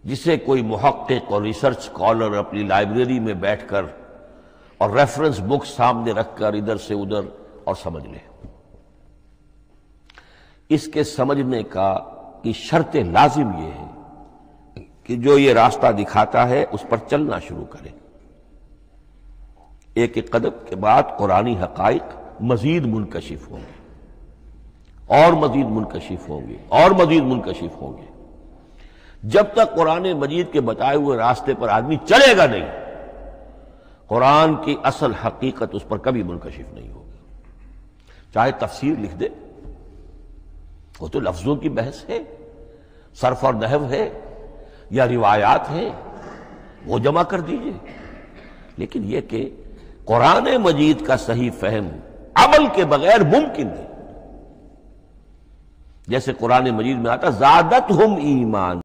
جسے کوئی محقق اور ریسرچ اسکالر اپنی لائبریری میں بیٹھ کر اور ریفرنس بک سامنے رکھ کر ادھر سے ادھر اور سمجھ لے۔ اس کے سمجھنے کی شرط لازم یہ ہے کہ جو یہ راستہ دکھاتا ہے اس پر چلنا شروع کرے۔ ایک ایک قدم کے بعد قرآنی حقائق مزید منکشف ہوں گے اور مزید منکشف ہوں گے اور مزید منکشف ہوں گے۔ جب تک قرآن مجید کے بتائے ہوئے راستے پر آدمی چلے گا نہیں، قرآن کی اصل حقیقت اس پر کبھی منکشف نہیں ہوگی۔ چاہے تفسیر لکھ دے، وہ تو لفظوں کی بحث ہے، صرف اور نحو ہے یا روایات ہیں، وہ جمع کر دیجئے، لیکن یہ کہ قرآن مجید کا صحیح فہم عمل کے بغیر ممکن نہیں۔ جیسے قرآن مجید میں آتا زادتہم ایمان،